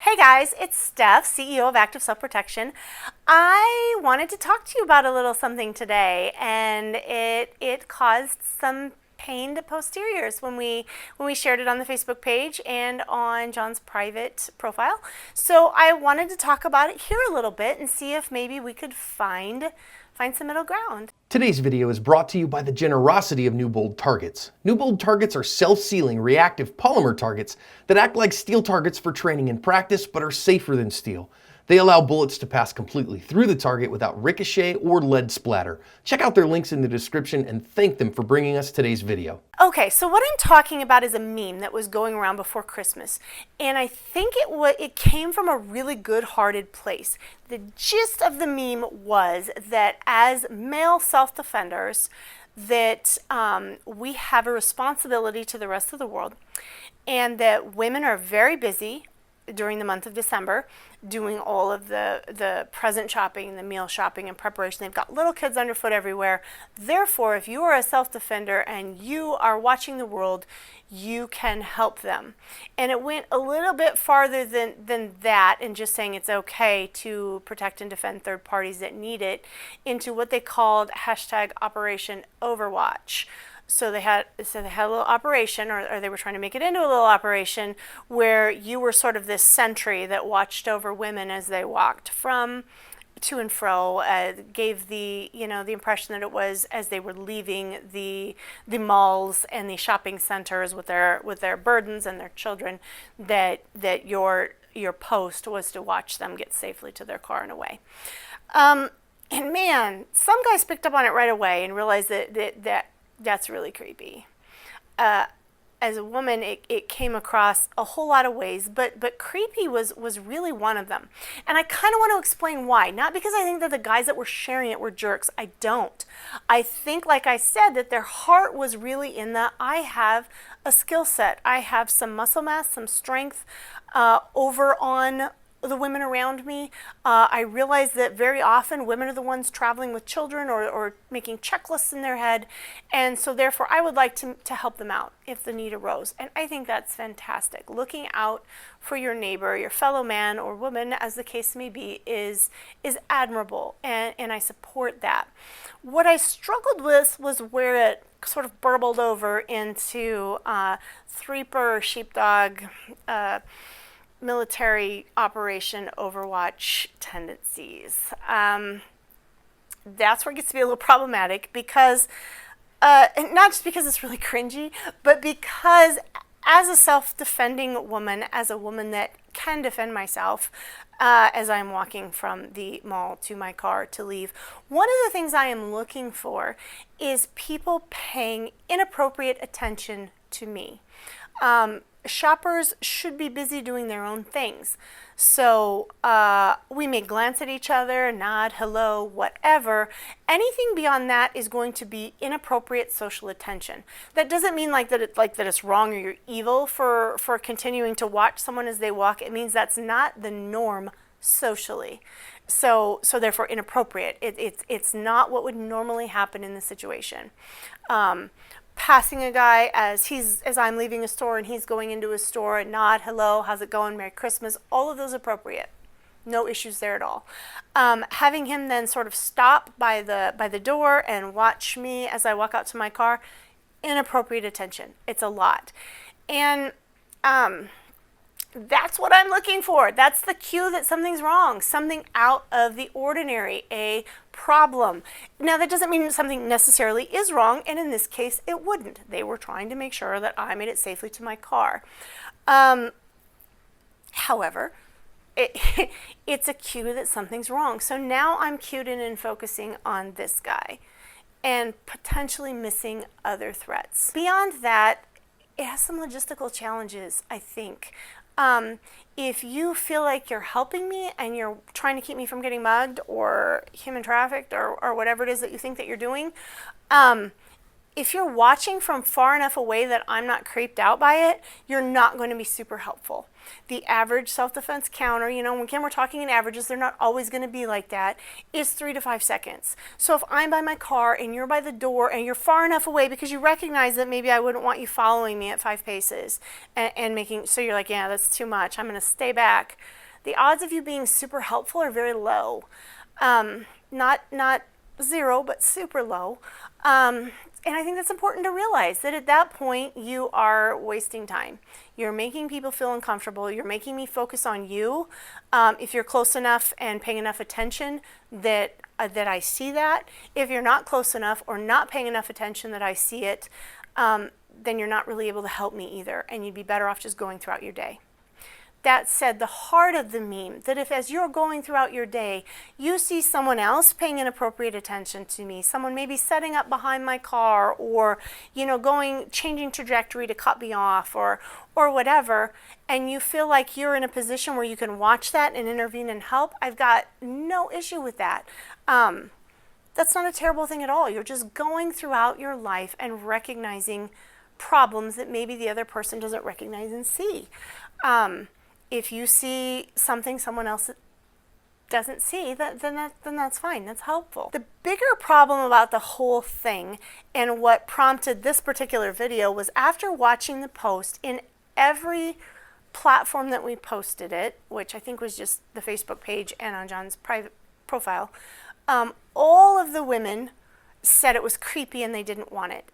Hey guys, it's Steph, CEO of Active Self Protection. I wanted to talk to you about a little something today, and it caused some pained posteriors when we shared it on the Facebook page and on John's private profile. So I wanted to talk about it here a little bit and see if maybe we could find some middle ground. Today's video is brought to you by the generosity of Newbold targets. Newbold targets are self-sealing reactive polymer targets that act like steel targets for training and practice, but are safer than steel. They allow bullets to pass completely through the target without ricochet or lead splatter. Check out their links in the description and thank them for bringing us today's video. Okay, so what I'm talking about is a meme that was going around before Christmas, and I think it came from a really good-hearted place. The gist of the meme was that as male self-defenders, that we have a responsibility to the rest of the world, and that women are very busy during the month of December doing all of the present shopping, the meal shopping and preparation. They've got little kids underfoot everywhere. Therefore, if you are a self-defender and you are watching the world, you can help them. And it went a little bit farther than that, and just saying it's okay to protect and defend third parties that need it, into what they called hashtag Operation Overwatch. So they had a little operation, or they were trying to make it into a little operation, where you were sort of this sentry that watched over women as they walked from to and fro, gave the impression that it was as they were leaving the malls and the shopping centers with their burdens and their children, that your post was to watch them get safely to their car and away. And man, some guys picked up on it right away and realized that's really creepy. As a woman, it came across a whole lot of ways, but creepy was really one of them. And I kind of want to explain why. Not because I think that the guys that were sharing it were jerks. I don't. I think, like I said, that their heart was really in that I have a skill set. I have some muscle mass, some strength over on the women around me. I realize that very often women are the ones traveling with children or making checklists in their head, and so therefore I would like to help them out if the need arose. And I think that's fantastic. Looking out for your neighbor, your fellow man or woman, as the case may be, is admirable, and I support that. What I struggled with was where it sort of burbled over into threeper, sheepdog, military operation Overwatch tendencies. That's where it gets to be a little problematic, because and not just because it's really cringy, but because as a self-defending woman, as a woman that can defend myself, as I'm walking from the mall to my car to leave, one of the things I am looking for is people paying inappropriate attention to me. Shoppers should be busy doing their own things. So we may glance at each other, nod, hello, whatever. Anything beyond that is going to be inappropriate social attention. That doesn't mean that it's wrong or you're evil for continuing to watch someone as they walk. It means that's not the norm socially. So therefore inappropriate. It's not what would normally happen in the situation. Passing a guy as I'm leaving a store and he's going into a store, and nod, hello, how's it going, Merry Christmas, all of those appropriate. No issues there at all. Having him then sort of stop by the door and watch me as I walk out to my car, inappropriate attention. It's a lot. And that's what I'm looking for. That's the cue that something's wrong, something out of the ordinary, a problem. Now, that doesn't mean something necessarily is wrong, and in this case, it wouldn't. They were trying to make sure that I made it safely to my car. However, it's a cue that something's wrong. So now I'm cued in and focusing on this guy and potentially missing other threats. Beyond that, it has some logistical challenges, I think. If you feel like you're helping me and you're trying to keep me from getting mugged or human trafficked or whatever it is that you think that you're doing, if you're watching from far enough away that I'm not creeped out by it, you're not going to be super helpful. The average self-defense counter, again, we're talking in averages, they're not always going to be like that, is 3 to 5 seconds. So if I'm by my car and you're by the door and you're far enough away because you recognize that maybe I wouldn't want you following me at 5 paces and making, so you're like, yeah, that's too much, I'm going to stay back. The odds of you being super helpful are very low. Not zero, but super low. And I think that's important to realize that at that point you are wasting time. You're making people feel uncomfortable. You're making me focus on you. If you're close enough and paying enough attention that I see that. If you're not close enough or not paying enough attention that I see it, then you're not really able to help me either. And you'd be better off just going throughout your day. That said, the heart of the meme, that if as you're going throughout your day, you see someone else paying inappropriate attention to me, someone maybe setting up behind my car or, changing trajectory to cut me off or whatever, and you feel like you're in a position where you can watch that and intervene and help, I've got no issue with that. That's not a terrible thing at all. You're just going throughout your life and recognizing problems that maybe the other person doesn't recognize and see. If you see something someone else doesn't see, then that's fine. That's helpful. The bigger problem about the whole thing and what prompted this particular video was after watching the post in every platform that we posted it, which I think was just the Facebook page and on John's private profile, all of the women said it was creepy and they didn't want it.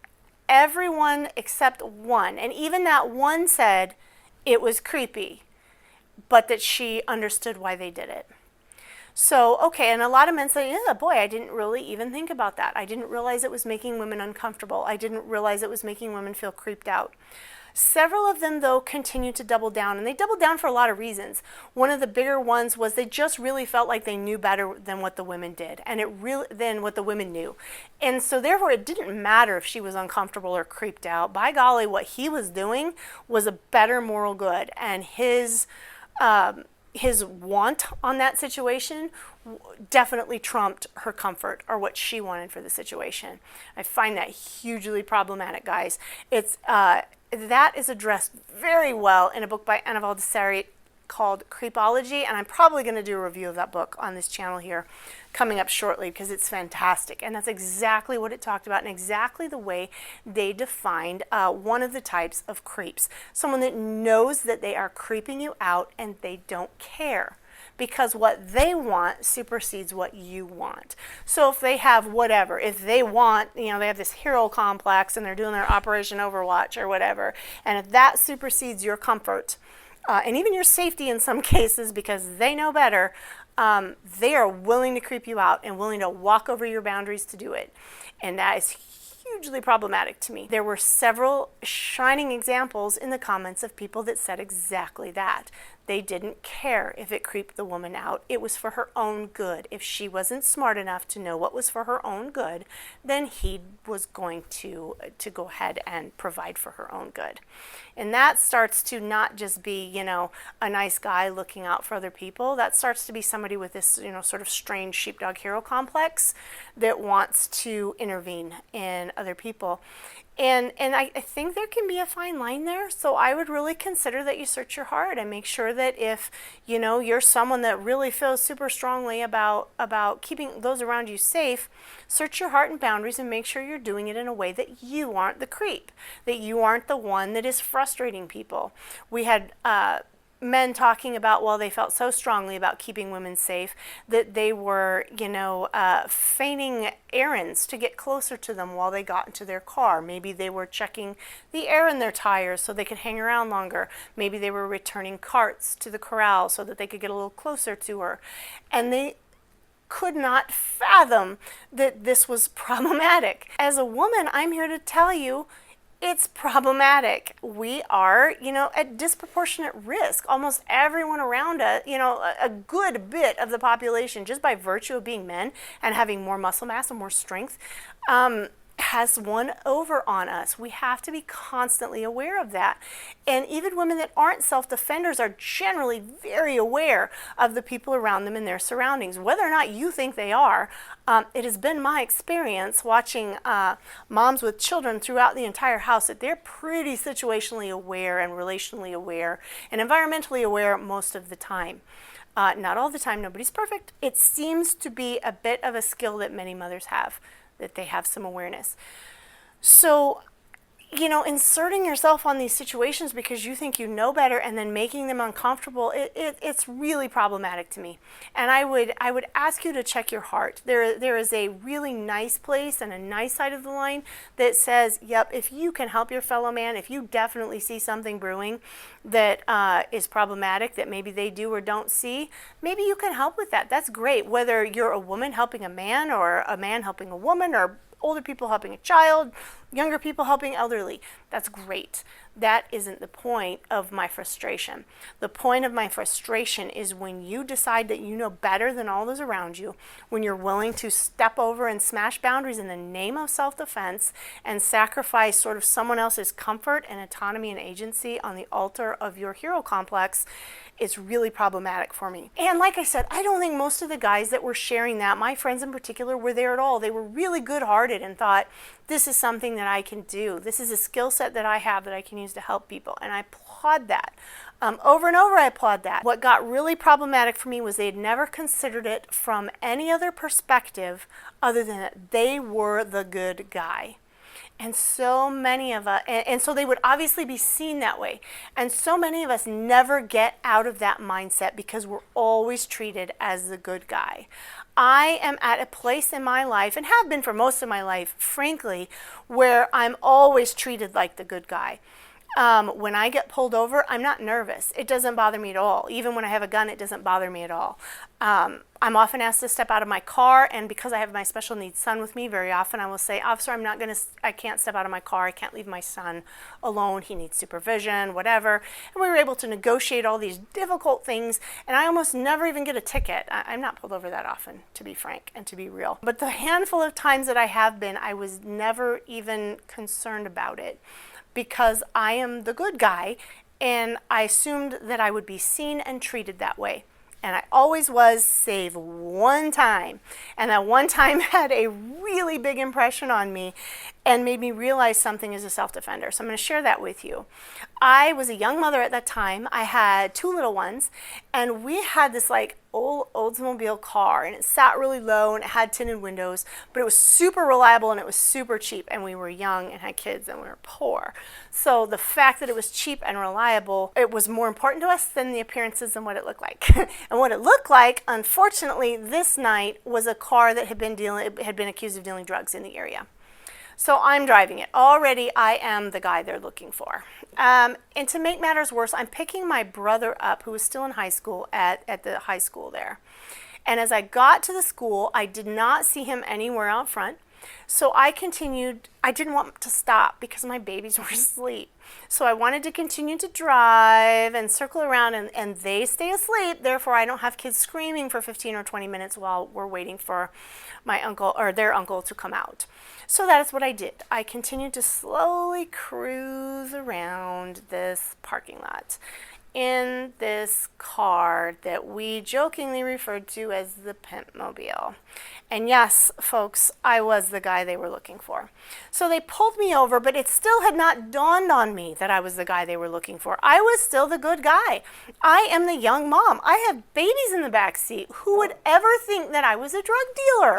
Everyone except one, and even that one said it was creepy, but that she understood why they did it. So, okay, and a lot of men say, yeah, boy, I didn't really even think about that. I didn't realize it was making women uncomfortable. I didn't realize it was making women feel creeped out. Several of them, though, continued to double down, and they doubled down for a lot of reasons. One of the bigger ones was they just really felt like they knew better than what the women did, than what the women knew. And so therefore, it didn't matter if she was uncomfortable or creeped out. By golly, what he was doing was a better moral good, and his want on that situation definitely trumped her comfort or what she wanted for the situation. I find that hugely problematic, guys. It's that is addressed very well in a book by Annabelle Desari called Creepology, and I'm probably going to do a review of that book on this channel here coming up shortly because it's fantastic, and that's exactly what it talked about and exactly the way they defined one of the types of creeps. Someone that knows that they are creeping you out and they don't care because what they want supersedes what you want. So if they have whatever, if they want, they have this hero complex and they're doing their Operation Overwatch or whatever, and if that supersedes your comfort, and even your safety in some cases because they know better, they are willing to creep you out and willing to walk over your boundaries to do it. And that is hugely problematic to me. There were several shining examples in the comments of people that said exactly that. They didn't care if it creeped the woman out. It was for her own good. If she wasn't smart enough to know what was for her own good, then he was going to go ahead and provide for her own good. And that starts to not just be, a nice guy looking out for other people. That starts to be somebody with this, sort of strange sheepdog hero complex that wants to intervene in other people. And I think there can be a fine line there. So I would really consider that you search your heart and make sure that if, you're someone that really feels super strongly about keeping those around you safe, search your heart and boundaries and make sure you're doing it in a way that you aren't the creep, that you aren't the one that is frustrating people. We had men talking about, well, they felt so strongly about keeping women safe that they were, feigning errands to get closer to them while they got into their car. Maybe they were checking the air in their tires so they could hang around longer. Maybe they were returning carts to the corral so that they could get a little closer to her. And they could not fathom that this was problematic. As a woman, I'm here to tell you, it's problematic. We are, at disproportionate risk. Almost everyone around us, a good bit of the population, just by virtue of being men and having more muscle mass and more strength, has one over on us. We have to be constantly aware of that. And even women that aren't self-defenders are generally very aware of the people around them and their surroundings, whether or not you think they are. It has been my experience watching moms with children throughout the entire house that they're pretty situationally aware and relationally aware and environmentally aware most of the time. Not all the time, nobody's perfect. It seems to be a bit of a skill that many mothers have, that they have some awareness. So, inserting yourself on these situations because you think you know better and then making them uncomfortable, it's really problematic to me. And I would ask you to check your heart. There is a really nice place and a nice side of the line that says, yep, if you can help your fellow man, if you definitely see something brewing that is problematic that maybe they do or don't see, maybe you can help with that. That's great. Whether you're a woman helping a man or a man helping a woman or older people helping a child, younger people helping elderly. That's great. That isn't the point of my frustration. The point of my frustration is when you decide that you know better than all those around you, when you're willing to step over and smash boundaries in the name of self-defense and sacrifice sort of someone else's comfort and autonomy and agency on the altar of your hero complex. It's really problematic for me. And like I said, I don't think most of the guys that were sharing that, my friends in particular, were there at all. They were really good-hearted and thought, this is something that I can do. This is a skill set that I have that I can use to help people. And I applaud that. Over and over, I applaud that. What got really problematic for me was they had never considered it from any other perspective other than that they were the good guy. And so many of us, and so they would obviously be seen that way. And so many of us never get out of that mindset because we're always treated as the good guy. I am at a place in my life, and have been for most of my life, frankly, where I'm always treated like the good guy. When I get pulled over, I'm not nervous. It doesn't bother me at all. Even when I have a gun, it doesn't bother me at all. I'm often asked to step out of my car, and because I have my special needs son with me, very often I will say, officer, I can't step out of my car. I can't leave my son alone. He needs supervision, whatever. And we were able to negotiate all these difficult things, and I almost never even get a ticket. I'm not pulled over that often, to be frank and to be real. But the handful of times that I have been, I was never even concerned about it, because I am the good guy, and I assumed that I would be seen and treated that way. And I always was, save one time. And that one time had a really big impression on me and made me realize something as a self-defender. So I'm going to share that with you. I was a young mother at that time. I had 2 little ones, and we had this like old Oldsmobile car, and it sat really low and it had tinted windows, but it was super reliable and it was super cheap, and we were young and had kids and we were poor. So the fact that it was cheap and reliable, it was more important to us than the appearances and what it looked like. And what it looked like, unfortunately, this night was a car that had been accused of dealing drugs in the area. So I'm driving it. Already I am the guy they're looking for. And to make matters worse, I'm picking my brother up, who was still in high school, at the high school there. And as I got to the school, I did not see him anywhere out front. So I continued. I didn't want to stop because my babies were asleep. So I wanted to continue to drive and circle around, and they stay asleep. Therefore, I don't have kids screaming for 15 or 20 minutes while we're waiting for my uncle or their uncle to come out. So that is what I did. I continued to slowly cruise around this parking lot in this car that we jokingly referred to as the Pimpmobile. And yes, folks, I was the guy they were looking for. So they pulled me over, but it still had not dawned on me that I was the guy they were looking for. I was still the good guy. I am the young mom. I have babies in the back seat. Who would ever think that I was a drug dealer?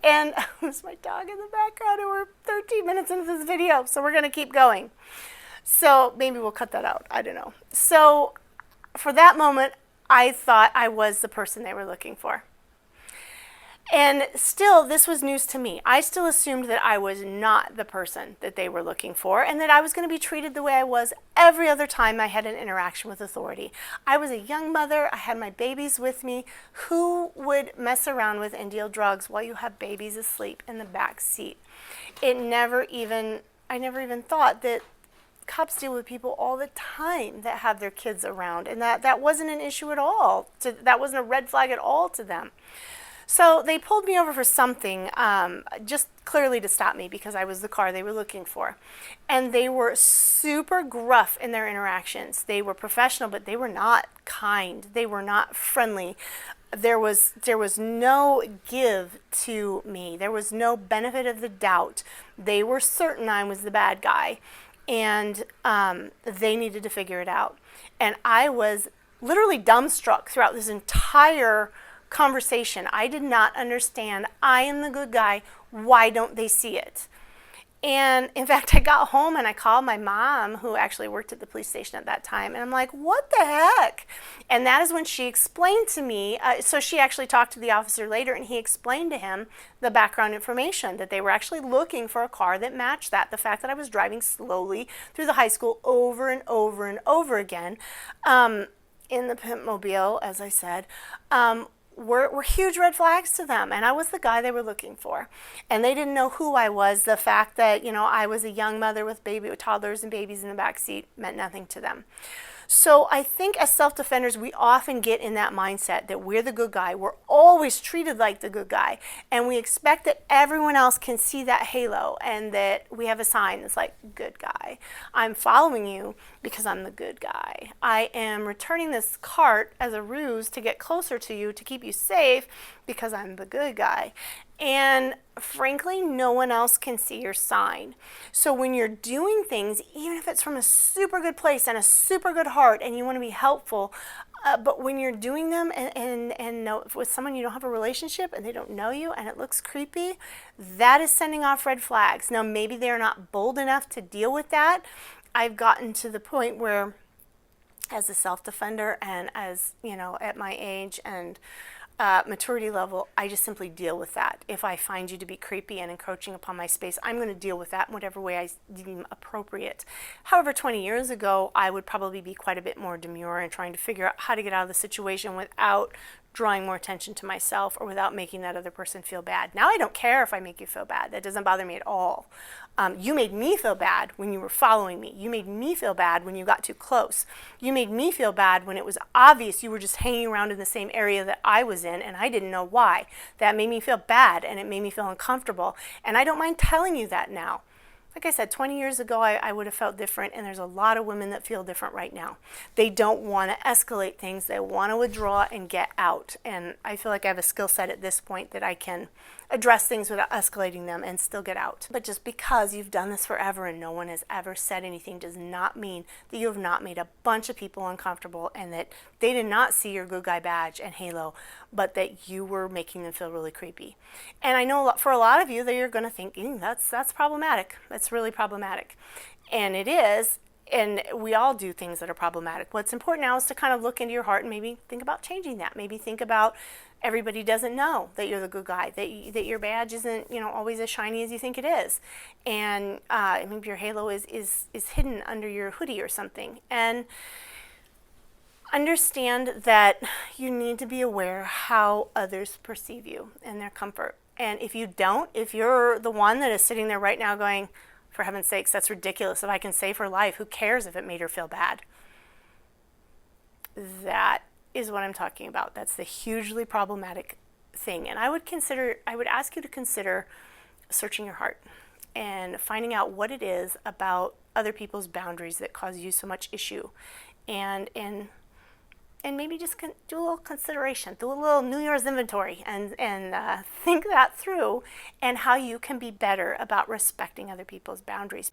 And there's my dog in the background, and we're 13 minutes into this video, so we're going to keep going. So maybe we'll cut that out. I don't know. So for that moment, I thought I was the person they were looking for. And still, this was news to me. I still assumed that I was not the person that they were looking for, and that I was going to be treated the way I was every other time I had an interaction with authority. I was a young mother. I had my babies with me. Who would mess around with and deal drugs while you have babies asleep in the back seat? I never even thought that cops deal with people all the time that have their kids around, and that wasn't an issue at all. That wasn't a red flag at all to them. So they pulled me over for something, just clearly to stop me because I was the car they were looking for. And they were super gruff in their interactions. They were professional, but they were not kind. They were not friendly. There was no give to me. There was no benefit of the doubt. They were certain I was the bad guy, and they needed to figure it out. And I was literally dumbstruck throughout this entire conversation. I did not understand. I am the good guy. Why don't they see it? And in fact, I got home and I called my mom, who actually worked at the police station at that time, and I'm like, what the heck? And that is when she explained to me, so she actually talked to the officer later, and he explained to him the background information, that they were actually looking for a car that matched that. The fact that I was driving slowly through the high school over and over and over again, in the Pimpmobile, as I said, were huge red flags to them, and I was the guy they were looking for. And they didn't know who I was. The fact that, I was a young mother with toddlers and babies in the back seat meant nothing to them. So I think as self-defenders, we often get in that mindset that we're the good guy. We're always treated like the good guy, and we expect that everyone else can see that halo, and that we have a sign that's like, good guy. I'm following you because I'm the good guy. I am returning this cart as a ruse to get closer to you, to keep you safe, because I'm the good guy. And frankly, no one else can see your sign. So when you're doing things, even if it's from a super good place and a super good heart and you want to be helpful, but when you're doing them and with someone you don't have a relationship and they don't know you and it looks creepy, that is sending off red flags. Now, maybe they're not bold enough to deal with that. I've gotten to the point where, as a self-defender and as, at my age and maturity level, I just simply deal with that. If I find you to be creepy and encroaching upon my space, I'm going to deal with that in whatever way I deem appropriate. However, 20 years ago, I would probably be quite a bit more demure and trying to figure out how to get out of the situation without drawing more attention to myself or without making that other person feel bad. Now I don't care if I make you feel bad. That doesn't bother me at all. You made me feel bad when you were following me. You made me feel bad when you got too close. You made me feel bad when it was obvious you were just hanging around in the same area that I was in and I didn't know why. That made me feel bad and it made me feel uncomfortable. And I don't mind telling you that now. Like I said, 20 years ago, I would have felt different, and there's a lot of women that feel different right now. They don't want to escalate things. They want to withdraw and get out. And I feel like I have a skill set at this point that I can address things without escalating them and still get out. But just because you've done this forever and no one has ever said anything does not mean that you have not made a bunch of people uncomfortable and that they did not see your good guy badge and halo, but that you were making them feel really creepy. And I know for a lot of you that you're going to think, that's problematic. That's really problematic. And it is. And we all do things that are problematic. What's important now is to kind of look into your heart and maybe think about changing that. Maybe think about everybody doesn't know that you're the good guy, that your badge isn't always as shiny as you think it is. And maybe your halo is hidden under your hoodie or something. And understand that you need to be aware how others perceive you and their comfort. And if you don't, if you're the one that is sitting there right now going, for heaven's sakes, that's ridiculous. If I can save her life, who cares if it made her feel bad? That is what I'm talking about. That's the hugely problematic thing. And I would ask you to consider searching your heart and finding out what it is about other people's boundaries that cause you so much issue. And maybe just do a little consideration, do a little New Year's inventory and think that through and how you can be better about respecting other people's boundaries.